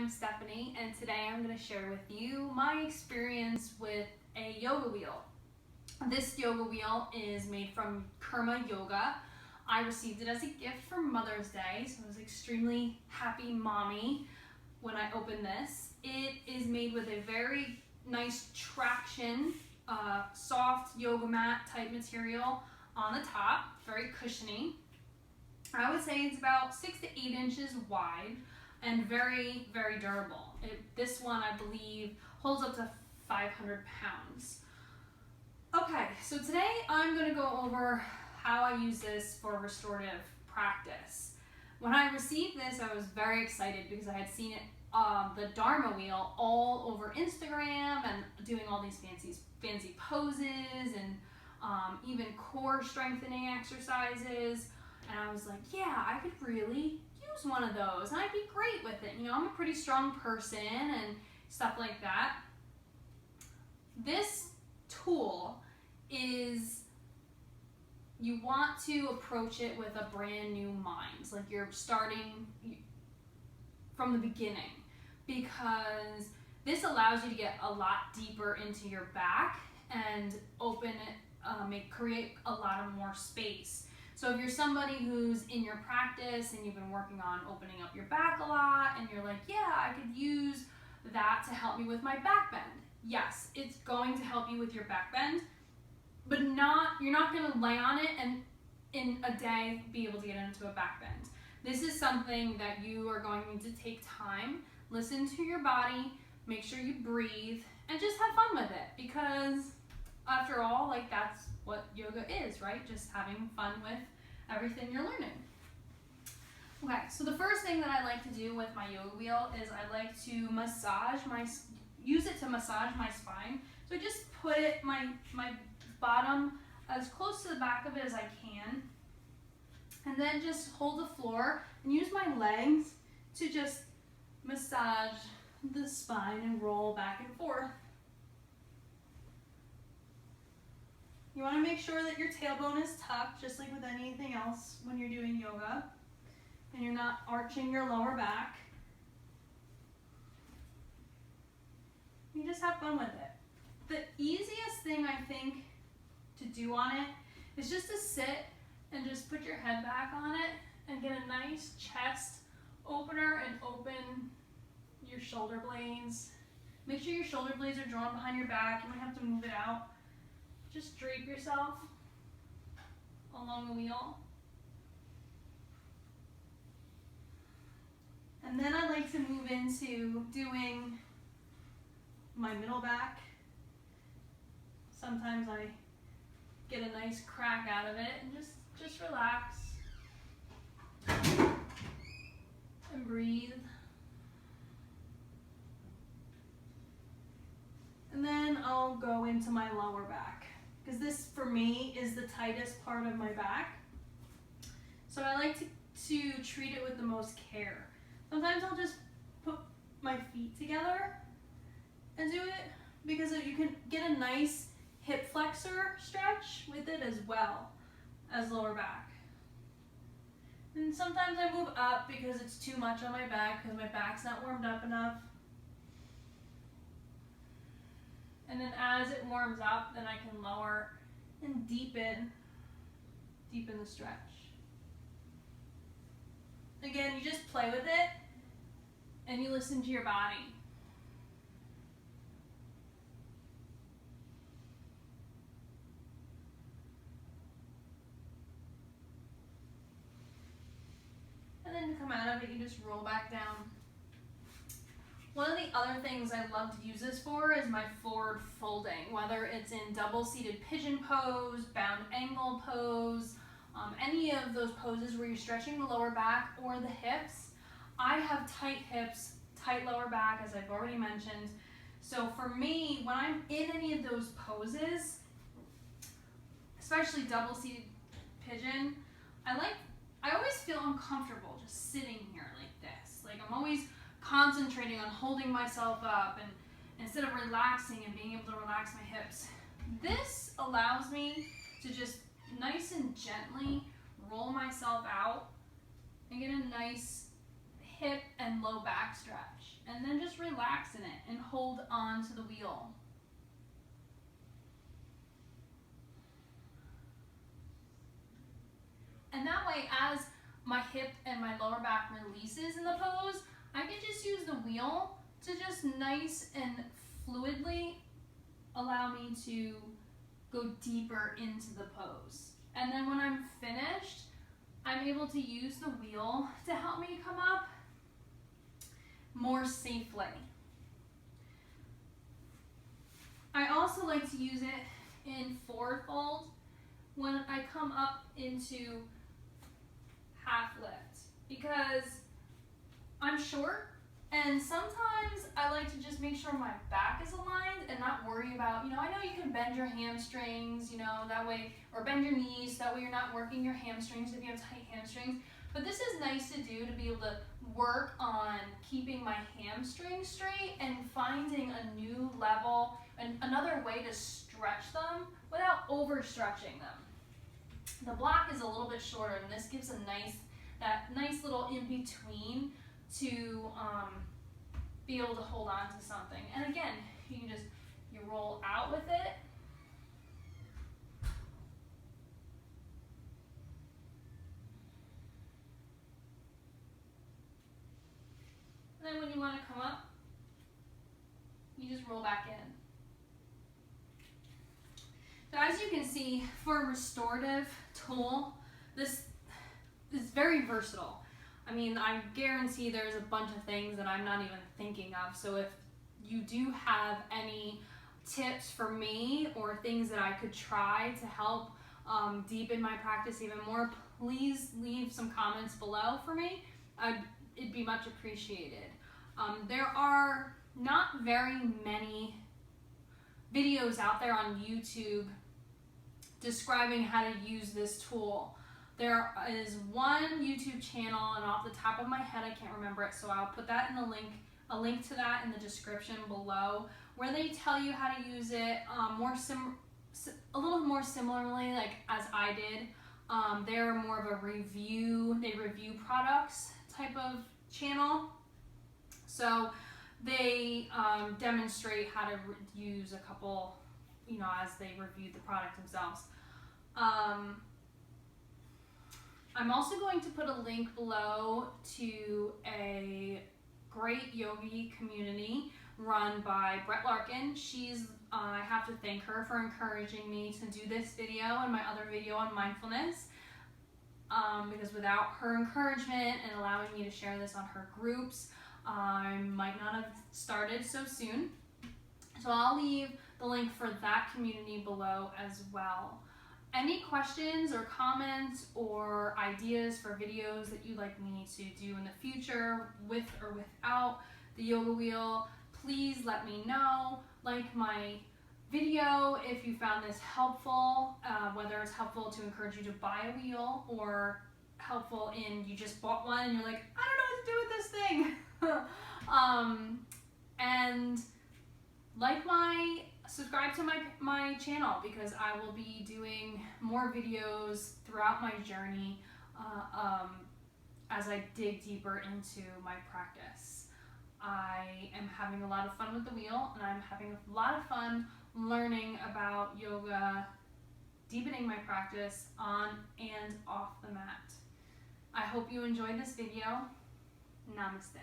I'm Stephanie, and today I'm going to share with you my experience with a yoga wheel. This yoga wheel is made from Karma Yoga. I received it as a gift for Mother's Day, so I was extremely happy mommy when I opened this. It is made with a very nice traction, soft yoga mat type material on the top, very cushiony. I would say it's about 6 to 8 inches wide and very, very durable. This one, I believe, holds up to 500 pounds. Okay, so today I'm going to go over how I use this for restorative practice. When I received this, I was very excited because I had seen it, the Dharma wheel, all over Instagram and doing all these fancy poses and even core strengthening exercises. And I was like, yeah, I could really use one of those and I'd be great with it. You know, I'm a pretty strong person and stuff like that. This tool is, you want to approach it with a brand new mind. Like you're starting from the beginning, because this allows you to get a lot deeper into your back and open it, create a lot of more space. So if you're somebody who's in your practice and you've been working on opening up your back a lot and you're like, yeah, I could use that to help me with my back bend. Yes, it's going to help you with your back bend, but you're not going to lay on it and in a day be able to get into a back bend. This is something that you are going to need to take time, listen to your body, make sure you breathe, and just have fun with it, because after all, like, that's what yoga is, right? Just having fun with everything you're learning. Okay, so the first thing that I like to do with my yoga wheel is I like to use it to massage my spine. So I just put it, my bottom as close to the back of it as I can, and then just hold the floor and use my legs to just massage the spine and roll back and forth. You want to make sure that your tailbone is tucked, just like with anything else when you're doing yoga, and you're not arching your lower back. You just have fun with it. The easiest thing, I think, to do on it is just to sit and just put your head back on it and get a nice chest opener and open your shoulder blades. Make sure your shoulder blades are drawn behind your back. You might have to move it out. Just drape yourself along the wheel. And then I like to move into doing my middle back. Sometimes I get a nice crack out of it and just relax and breathe. And then I'll go into my lower back, because this for me is the tightest part of my back. So I like to treat it with the most care. Sometimes I'll just put my feet together and do it, because you can get a nice hip flexor stretch with it as well as lower back. And sometimes I move up because it's too much on my back, because my back's not warmed up enough. And then as it warms up, then I can lower and deepen the stretch. Again, you just play with it and you listen to your body. And then to come out of it, you just roll back down. One of the other things I love to use this for is my forward folding, whether it's in double-seated pigeon pose, bound angle pose, any of those poses where you're stretching the lower back or the hips. I have tight hips, tight lower back, as I've already mentioned. So for me, when I'm in any of those poses, especially double-seated pigeon, I always feel uncomfortable just sitting here like this. Like I'm always concentrating on holding myself up, and instead of relaxing and being able to relax my hips. This allows me to just nice and gently roll myself out and get a nice hip and low back stretch. And then just relax in it and hold on to the wheel. And that way, as my hip and my lower back releases in the pose, I can just use the wheel to just nice and fluidly allow me to go deeper into the pose. And then when I'm finished, I'm able to use the wheel to help me come up more safely. I also like to use it in forward fold when I come up into half lift, because I'm short and sometimes I like to just make sure my back is aligned and not worry about, I know you can bend your hamstrings, that way, or bend your knees, that way you're not working your hamstrings if you have tight hamstrings. But this is nice to do, to be able to work on keeping my hamstrings straight and finding a new level and another way to stretch them without overstretching them. The block is a little bit shorter, and this gives that nice little in-between to be able to hold on to something. And again, you roll out with it. And then when you want to come up, you just roll back in. So as you can see, for a restorative tool, this is very versatile. I mean, I guarantee there's a bunch of things that I'm not even thinking of. So if you do have any tips for me or things that I could try to help deepen my practice even more, please leave some comments below for me. It'd be much appreciated. There are not very many videos out there on YouTube describing how to use this tool. There is one YouTube channel, and off the top of my head I can't remember it, so I'll put that in a link to that in the description below, where they tell you how to use it a little more similarly, like as I did. They're more of a they review products type of channel. So they demonstrate how to use a couple, as they review the product themselves. I'm also going to put a link below to a great yogi community run by Larkin. I have to thank her for encouraging me to do this video and my other video on mindfulness, because without her encouragement and allowing me to share this on her groups, I might not have started so soon. So I'll leave the link for that community below as well. Any questions or comments or ideas for videos that you'd like me to do in the future with or without the yoga wheel, please let me know. Like my video if you found this helpful, whether it's helpful to encourage you to buy a wheel or helpful in you just bought one and you're like, I don't know what to do with this thing. And subscribe to my channel, because I will be doing more videos throughout my journey as I dig deeper into my practice. I am having a lot of fun with the wheel, and I'm having a lot of fun learning about yoga, deepening my practice on and off the mat. I hope you enjoyed this video. Namaste.